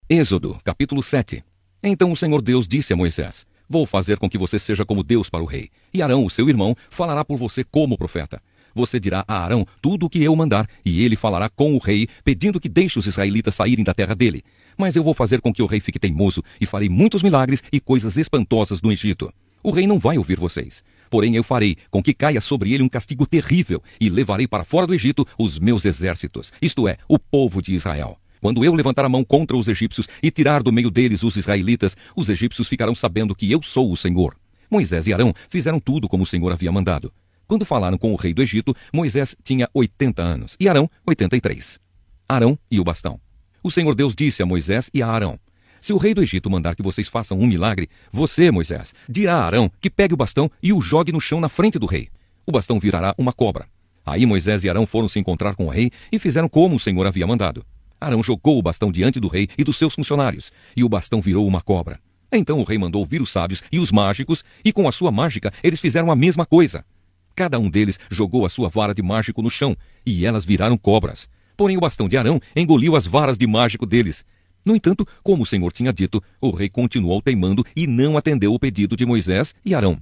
[SPEAKER 1] Êxodo, capítulo 7. Então o Senhor Deus disse a Moisés: Vou fazer com que você seja como Deus para o rei. E Arão, o seu irmão, falará por você como profeta. Você dirá a Arão tudo o que eu mandar, e ele falará com o rei, pedindo que deixe os israelitas saírem da terra dele. Mas eu vou fazer com que o rei fique teimoso, e farei muitos milagres e coisas espantosas no Egito. O rei não vai ouvir vocês. Porém eu farei com que caia sobre ele um castigo terrível, e levarei para fora do Egito os meus exércitos, isto é, o povo de Israel. Quando eu levantar a mão contra os egípcios e tirar do meio deles os israelitas, os egípcios ficarão sabendo que eu sou o Senhor. Moisés e Arão fizeram tudo como o Senhor havia mandado. Quando falaram com o rei do Egito, Moisés tinha 80 anos e Arão 83. Arão e o bastão. O Senhor Deus disse a Moisés e a Arão: Se o rei do Egito mandar que vocês façam um milagre, você, Moisés, dirá a Arão que pegue o bastão e o jogue no chão na frente do rei. O bastão virará uma cobra. Aí Moisés e Arão foram se encontrar com o rei e fizeram como o Senhor havia mandado. Arão jogou o bastão diante do rei e dos seus funcionários, e o bastão virou uma cobra. Então o rei mandou vir os sábios e os mágicos, e com a sua mágica eles fizeram a mesma coisa. Cada um deles jogou a sua vara de mágico no chão, e elas viraram cobras. Porém o bastão de Arão engoliu as varas de mágico deles. No entanto, como o Senhor tinha dito, o rei continuou teimando e não atendeu o pedido de Moisés e Arão.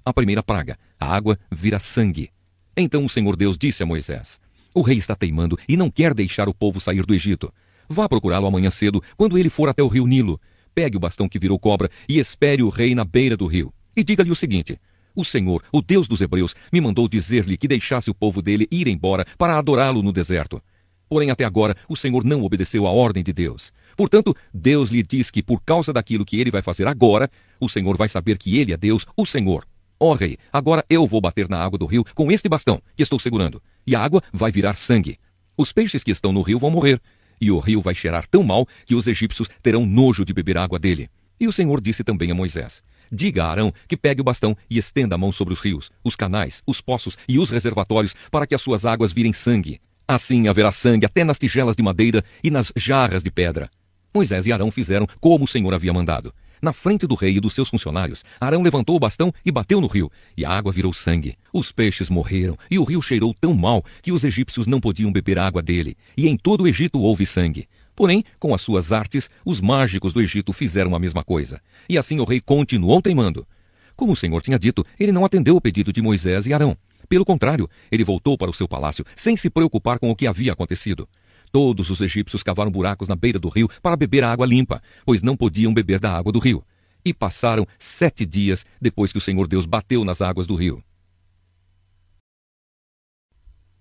[SPEAKER 1] A primeira praga: a água vira sangue. Então o Senhor Deus disse a Moisés: O rei está teimando e não quer deixar o povo sair do Egito. Vá procurá-lo amanhã cedo, quando ele for até o rio Nilo. Pegue o bastão que virou cobra e espere o rei na beira do rio. E diga-lhe o seguinte: O Senhor, o Deus dos hebreus, me mandou dizer-lhe que deixasse o povo dele ir embora para adorá-lo no deserto. Porém, até agora, o Senhor não obedeceu à ordem de Deus. Portanto, Deus lhe diz que por causa daquilo que ele vai fazer agora, o Senhor vai saber que ele é Deus, o Senhor. Ó rei, agora eu vou bater na água do rio com este bastão que estou segurando, e a água vai virar sangue. Os peixes que estão no rio vão morrer, e o rio vai cheirar tão mal que os egípcios terão nojo de beber água dele. E o Senhor disse também a Moisés: Diga a Arão que pegue o bastão e estenda a mão sobre os rios, os canais, os poços e os reservatórios, para que as suas águas virem sangue. Assim haverá sangue até nas tigelas de madeira e nas jarras de pedra. Moisés e Arão fizeram como o Senhor havia mandado. Na frente do rei e dos seus funcionários, Arão levantou o bastão e bateu no rio, e a água virou sangue. Os peixes morreram, e o rio cheirou tão mal que os egípcios não podiam beber água dele, e em todo o Egito houve sangue. Porém, com as suas artes, os mágicos do Egito fizeram a mesma coisa. E assim o rei continuou teimando. Como o Senhor tinha dito, ele não atendeu o pedido de Moisés e Arão. Pelo contrário, ele voltou para o seu palácio, sem se preocupar com o que havia acontecido. Todos os egípcios cavaram buracos na beira do rio para beber a água limpa, pois não podiam beber da água do rio. E passaram 7 dias depois que o Senhor Deus bateu nas águas do rio.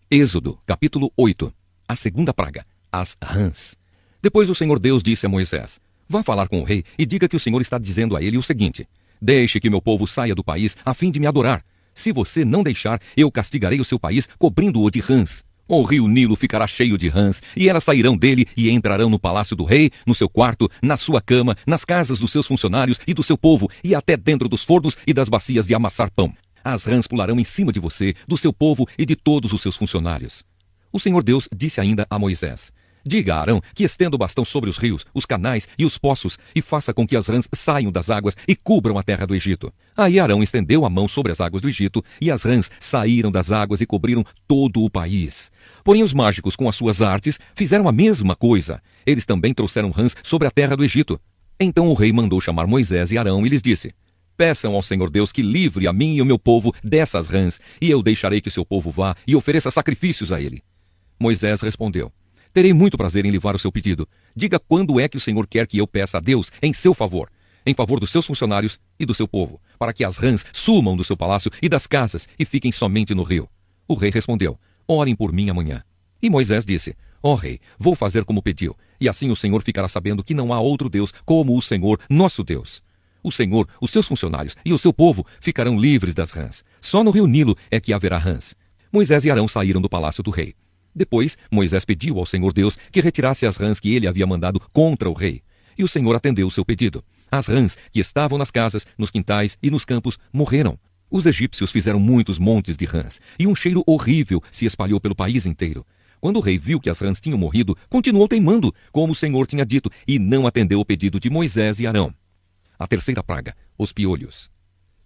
[SPEAKER 1] Êxodo, capítulo 8. A segunda praga, as rãs. Depois o Senhor Deus disse a Moisés: vá falar com o rei e diga que o Senhor está dizendo a ele o seguinte: deixe que meu povo saia do país a fim de me adorar. Se você não deixar, eu castigarei o seu país, cobrindo-o de rãs. O rio Nilo ficará cheio de rãs, e elas sairão dele e entrarão no palácio do rei, no seu quarto, na sua cama, nas casas dos seus funcionários e do seu povo, e até dentro dos fornos e das bacias de amassar pão. As rãs pularão em cima de você, do seu povo e de todos os seus funcionários. O Senhor Deus disse ainda a Moisés: diga a Arão que estenda o bastão sobre os rios, os canais e os poços, e faça com que as rãs saiam das águas e cubram a terra do Egito. Aí Arão estendeu a mão sobre as águas do Egito, e as rãs saíram das águas e cobriram todo o país. Porém os mágicos, com as suas artes, fizeram a mesma coisa. Eles também trouxeram rãs sobre a terra do Egito. Então o rei mandou chamar Moisés e Arão e lhes disse: peçam ao Senhor Deus que livre a mim e o meu povo dessas rãs, e eu deixarei que seu povo vá e ofereça sacrifícios a ele. Moisés respondeu: terei muito prazer em livrar o seu pedido. Diga quando é que o Senhor quer que eu peça a Deus em seu favor, em favor dos seus funcionários e do seu povo, para que as rãs sumam do seu palácio e das casas e fiquem somente no rio. O rei respondeu: orem por mim amanhã. E Moisés disse: ó rei, vou fazer como pediu, e assim o Senhor ficará sabendo que não há outro Deus como o Senhor, nosso Deus. O Senhor, os seus funcionários e o seu povo ficarão livres das rãs. Só no rio Nilo é que haverá rãs. Moisés e Arão saíram do palácio do rei. Depois, Moisés pediu ao Senhor Deus que retirasse as rãs que ele havia mandado contra o rei. E o Senhor atendeu o seu pedido. As rãs que estavam nas casas, nos quintais e nos campos morreram. Os egípcios fizeram muitos montes de rãs, e um cheiro horrível se espalhou pelo país inteiro. Quando o rei viu que as rãs tinham morrido, continuou teimando, como o Senhor tinha dito, e não atendeu o pedido de Moisés e Arão. A terceira praga, os piolhos.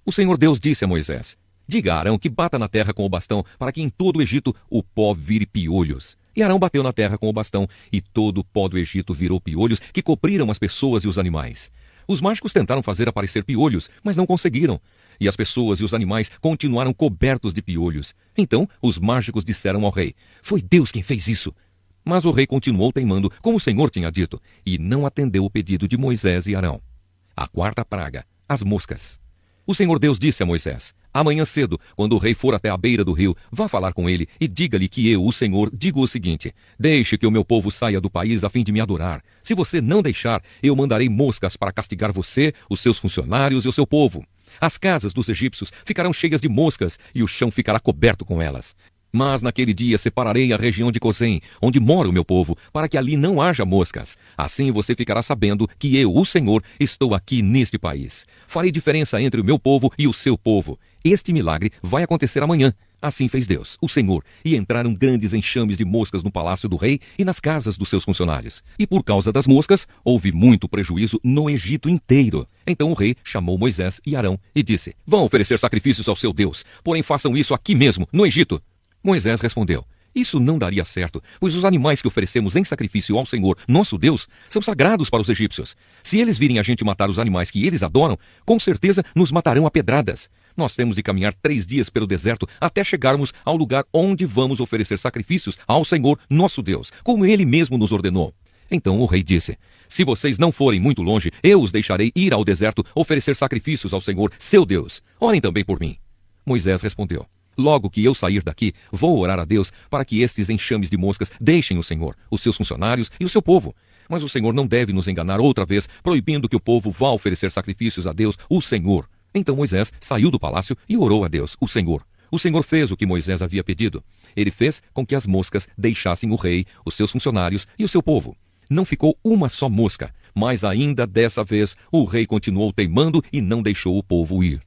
[SPEAKER 1] O Senhor Deus disse a Moisés: diga a Arão que bata na terra com o bastão, para que em todo o Egito o pó vire piolhos. E Arão bateu na terra com o bastão, e todo o pó do Egito virou piolhos que cobriram as pessoas e os animais. Os mágicos tentaram fazer aparecer piolhos, mas não conseguiram. E as pessoas e os animais continuaram cobertos de piolhos. Então os mágicos disseram ao rei: foi Deus quem fez isso. Mas o rei continuou teimando, como o Senhor tinha dito, e não atendeu o pedido de Moisés e Arão. A quarta praga, as moscas. O Senhor Deus disse a Moisés: amanhã cedo, quando o rei for até a beira do rio, vá falar com ele e diga-lhe que eu, o Senhor, digo o seguinte: deixe que o meu povo saia do país a fim de me adorar. Se você não deixar, eu mandarei moscas para castigar você, os seus funcionários e o seu povo. As casas dos egípcios ficarão cheias de moscas e o chão ficará coberto com elas. Mas naquele dia separarei a região de Gozém, onde mora o meu povo, para que ali não haja moscas. Assim você ficará sabendo que eu, o Senhor, estou aqui neste país. Farei diferença entre o meu povo e o seu povo. Este milagre vai acontecer amanhã. Assim fez Deus, o Senhor, e entraram grandes enxames de moscas no palácio do rei e nas casas dos seus funcionários. E por causa das moscas, houve muito prejuízo no Egito inteiro. Então o rei chamou Moisés e Arão e disse: vão oferecer sacrifícios ao seu Deus, porém façam isso aqui mesmo, no Egito. Moisés respondeu: isso não daria certo, pois os animais que oferecemos em sacrifício ao Senhor, nosso Deus, são sagrados para os egípcios. Se eles virem a gente matar os animais que eles adoram, com certeza nos matarão a pedradas. Nós temos de caminhar 3 dias pelo deserto até chegarmos ao lugar onde vamos oferecer sacrifícios ao Senhor, nosso Deus, como ele mesmo nos ordenou. Então o rei disse: se vocês não forem muito longe, eu os deixarei ir ao deserto oferecer sacrifícios ao Senhor, seu Deus. Orem também por mim. Moisés respondeu: logo que eu sair daqui, vou orar a Deus para que estes enxames de moscas deixem o Senhor, os seus funcionários e o seu povo. Mas o Senhor não deve nos enganar outra vez, proibindo que o povo vá oferecer sacrifícios a Deus, o Senhor. Então Moisés saiu do palácio e orou a Deus, o Senhor. O Senhor fez o que Moisés havia pedido. Ele fez com que as moscas deixassem o rei, os seus funcionários e o seu povo. Não ficou uma só mosca, mas ainda dessa vez o rei continuou teimando e não deixou o povo ir.